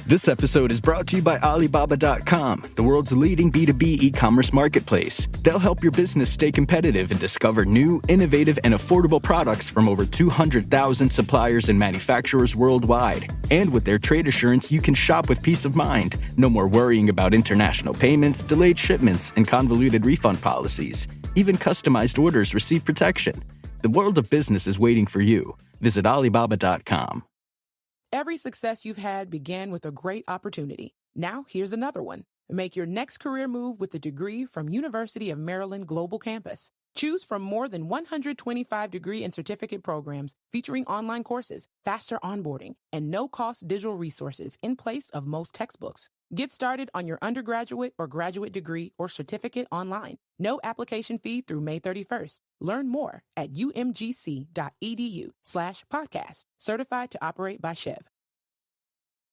This episode is brought to you by Alibaba.com, the world's leading B2B e-commerce marketplace. They'll help your business stay competitive and discover new, innovative, and affordable products from over 200,000 suppliers and manufacturers worldwide. And with their trade assurance, you can shop with peace of mind. No more worrying about international payments, delayed shipments, and convoluted refund policies. Even customized orders receive protection. The world of business is waiting for you. Visit Alibaba.com. Every success you've had began with a great opportunity. Now, here's another one. Make your next career move with a degree from University of Maryland Global Campus. Choose from more than 125 degree and certificate programs featuring online courses, faster onboarding, and no-cost digital resources in place of most textbooks. Get started on your undergraduate or graduate degree or certificate online. No application fee through May 31st. Learn more at umgc.edu/podcast. Certified to operate by Chev.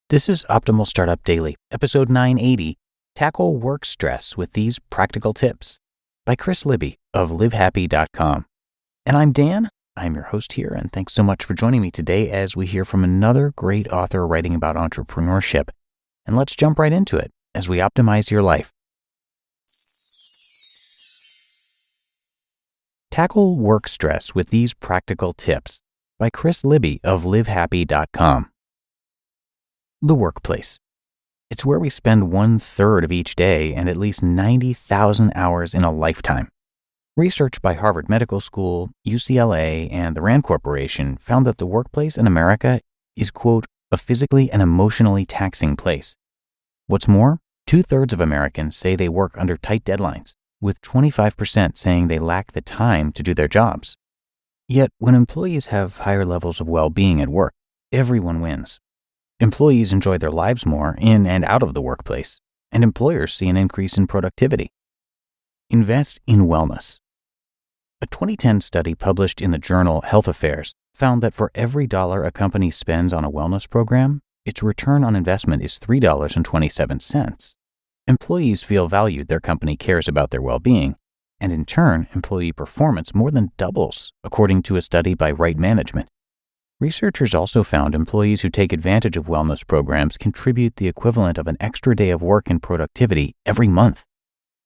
This is Optimal Startup Daily, episode 980, Tackle Work Stress with These Practical Tips, by Chris Libby of livehappy.com. And I'm Dan. I'm your host here, and thanks so much for joining me today as we hear from another great author writing about entrepreneurship. And let's jump right into it as we optimize your life. Tackle Work Stress with These Practical Tips, by Chris Libby of livehappy.com. The workplace. It's where we spend 1/3 of each day and at least 90,000 hours in a lifetime. Research by Harvard Medical School, UCLA, and the Rand Corporation found that the workplace in America is, quote, a physically and emotionally taxing place. What's more, 2/3 of Americans say they work under tight deadlines, with 25% saying they lack the time to do their jobs. Yet, when employees have higher levels of well-being at work, everyone wins. Employees enjoy their lives more in and out of the workplace, and employers see an increase in productivity. Invest in wellness. A 2010 study published in the journal Health Affairs found that for every dollar a company spends on a wellness program, its return on investment is $3.27. Employees feel valued, their company cares about their well-being, and in turn, employee performance more than doubles, according to a study by Right Management. Researchers also found employees who take advantage of wellness programs contribute the equivalent of an extra day of work and productivity every month.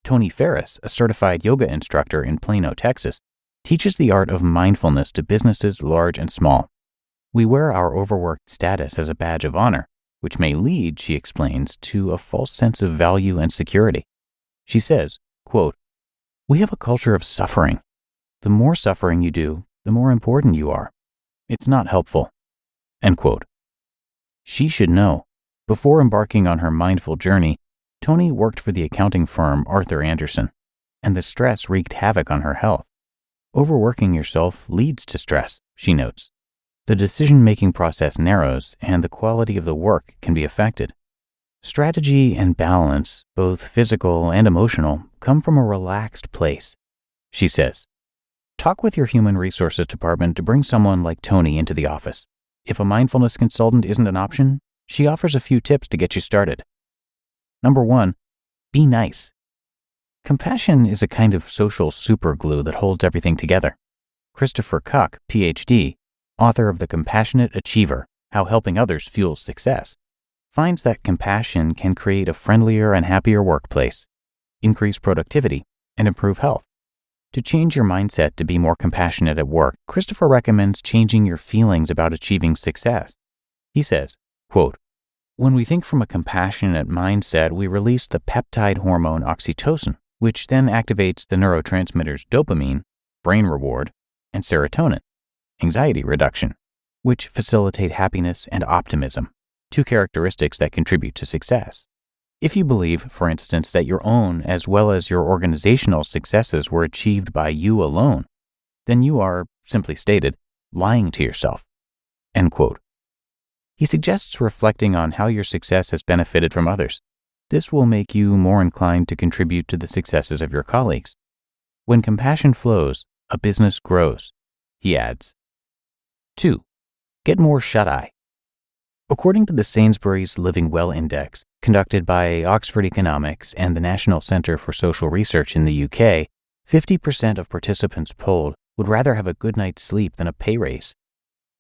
Tony Ferris, a certified yoga instructor in Plano, Texas, teaches the art of mindfulness to businesses large and small. We wear our overworked status as a badge of honor, which may lead, she explains, to a false sense of value and security. She says, quote, "We have a culture of suffering. The more suffering you do, the more important you are. It's not helpful." End quote. She should know. Before embarking on her mindful journey, Tony worked for the accounting firm Arthur Andersen, and the stress wreaked havoc on her health. Overworking yourself leads to stress, she notes. The decision-making process narrows, and the quality of the work can be affected. Strategy and balance, both physical and emotional, come from a relaxed place. She says, "Talk with your human resources department to bring someone like Tony into the office. If a mindfulness consultant isn't an option, she offers a few tips to get you started. Number 1, be nice. Compassion is a kind of social superglue that holds everything together. Christopher Cuck, PhD, author of The Compassionate Achiever, How Helping Others Fuels Success, finds that compassion can create a friendlier and happier workplace, increase productivity, and improve health. To change your mindset to be more compassionate at work, Christopher recommends changing your feelings about achieving success. He says, quote, "When we think from a compassionate mindset, we release the peptide hormone oxytocin, which then activates the neurotransmitters dopamine, brain reward, and serotonin, anxiety reduction, which facilitate happiness and optimism, 2 characteristics that contribute to success. If you believe, for instance, that your own as well as your organizational successes were achieved by you alone, then you are, simply stated, lying to yourself." End quote. He suggests reflecting on how your success has benefited from others. This will make you more inclined to contribute to the successes of your colleagues. When compassion flows, a business grows, he adds. 2. Get more shut-eye. According to the Sainsbury's Living Well Index, conducted by Oxford Economics and the National Centre for Social Research in the UK, 50% of participants polled would rather have a good night's sleep than a pay raise.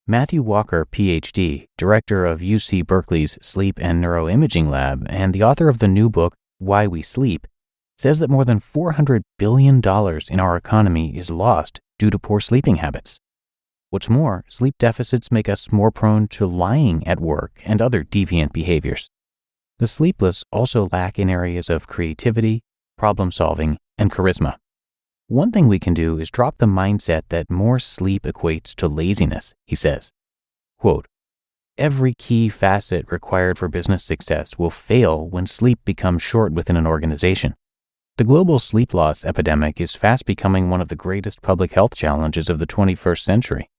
Matthew Walker, Ph.D., director of UC Berkeley's Sleep and Neuroimaging Lab and the author of the new book, Why We Sleep, says that more than $400 billion in our economy is lost due to poor sleeping habits. What's more, sleep deficits make us more prone to lying at work and other deviant behaviors. The sleepless also lack in areas of creativity, problem solving, and charisma. One thing we can do is drop the mindset that more sleep equates to laziness, he says. Quote, every key facet required for business success will fail when sleep becomes short within an organization. The global sleep loss epidemic is fast becoming one of the greatest public health challenges of the 21st century.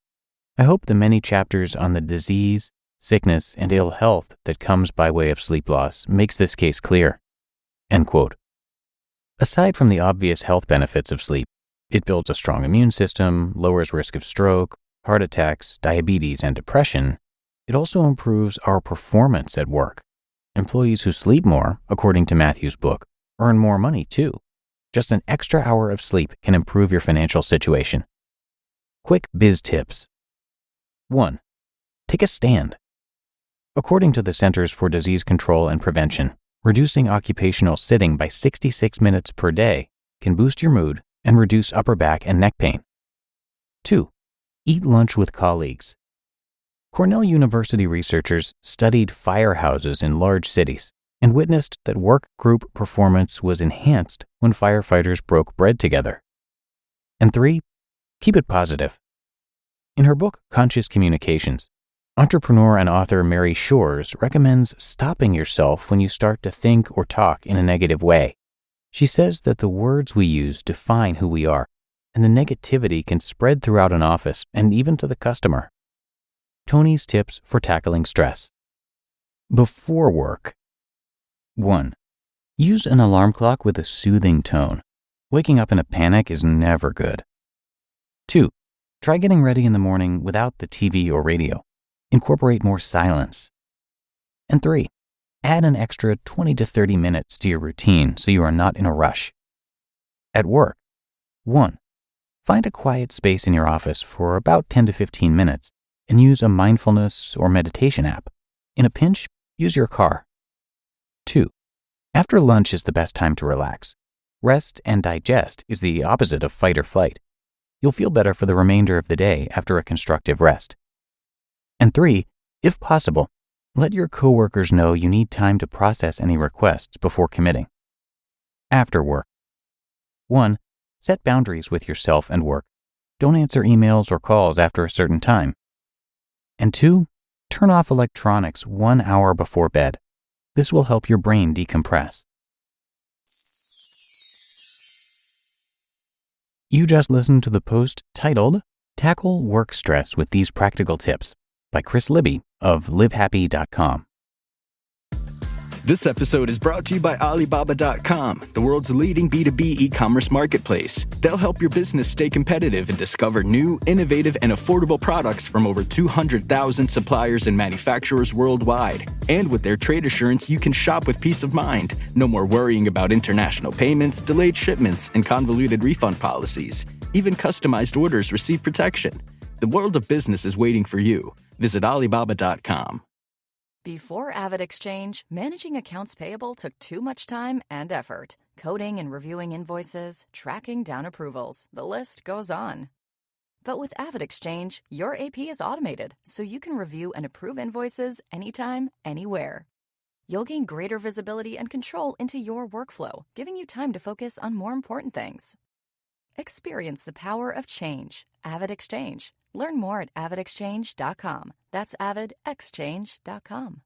I hope the many chapters on the disease, sickness, and ill health that comes by way of sleep loss makes this case clear. End quote. Aside from the obvious health benefits of sleep, it builds a strong immune system, lowers risk of stroke, heart attacks, diabetes, and depression. It also improves our performance at work. Employees who sleep more, according to Matthew's book, earn more money too. Just an extra hour of sleep can improve your financial situation. Quick biz tips. 1. Take a stand. According to the Centers for Disease Control and Prevention, reducing occupational sitting by 66 minutes per day can boost your mood and reduce upper back and neck pain. 2. Eat lunch with colleagues. Cornell University researchers studied firehouses in large cities and witnessed that work group performance was enhanced when firefighters broke bread together. And 3. Keep it positive. In her book, Conscious Communications, entrepreneur and author Mary Shores recommends stopping yourself when you start to think or talk in a negative way. She says that the words we use define who we are, and the negativity can spread throughout an office and even to the customer. Tony's tips for tackling stress. Before work. 1. Use an alarm clock with a soothing tone. Waking up in a panic is never good. 2. Try getting ready in the morning without the TV or radio. Incorporate more silence. And 3. Add an extra 20 to 30 minutes to your routine so you are not in a rush. At work. 1. Find a quiet space in your office for about 10 to 15 minutes and use a mindfulness or meditation app. In a pinch, use your car. 2. After lunch is the best time to relax. Rest and digest is the opposite of fight or flight. You'll feel better for the remainder of the day after a constructive rest. And 3, if possible, let your coworkers know you need time to process any requests before committing. After work. 1. Set boundaries with yourself and work. Don't answer emails or calls after a certain time. And 2, turn off electronics 1 hour before bed. This will help your brain decompress. You just listened to the post titled, Tackle Work Stress with These Practical Tips by Chris Libby of LiveHappy.com. This episode is brought to you by Alibaba.com, the world's leading B2B e-commerce marketplace. They'll help your business stay competitive and discover new, innovative, and affordable products from over 200,000 suppliers and manufacturers worldwide. And with their trade assurance, you can shop with peace of mind. No more worrying about international payments, delayed shipments, and convoluted refund policies. Even customized orders receive protection. The world of business is waiting for you. Visit Alibaba.com. Before AvidXchange, managing accounts payable took too much time and effort. Coding and reviewing invoices, tracking down approvals, the list goes on. But with AvidXchange, your AP is automated, so you can review and approve invoices anytime, anywhere. You'll gain greater visibility and control into your workflow, giving you time to focus on more important things. Experience the power of change. AvidXchange. Learn more at avidexchange.com. That's avidexchange.com.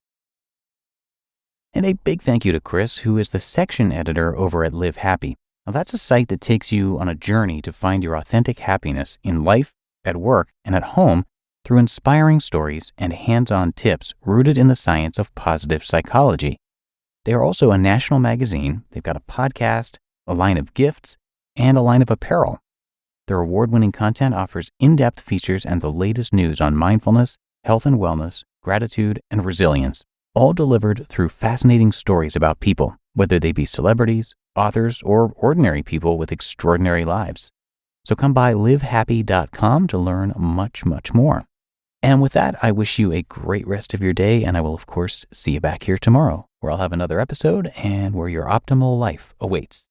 And a big thank you to Chris, who is the section editor over at Live Happy. Now, that's a site that takes you on a journey to find your authentic happiness in life, at work, and at home through inspiring stories and hands-on tips rooted in the science of positive psychology. They are also a national magazine. They've got a podcast, a line of gifts, and a line of apparel. Their award-winning content offers in-depth features and the latest news on mindfulness, health and wellness, gratitude, and resilience, all delivered through fascinating stories about people, whether they be celebrities, authors, or ordinary people with extraordinary lives. So come by livehappy.com to learn much, much more. And with that, I wish you a great rest of your day, and I will, of course, see you back here tomorrow, where I'll have another episode and where your optimal life awaits.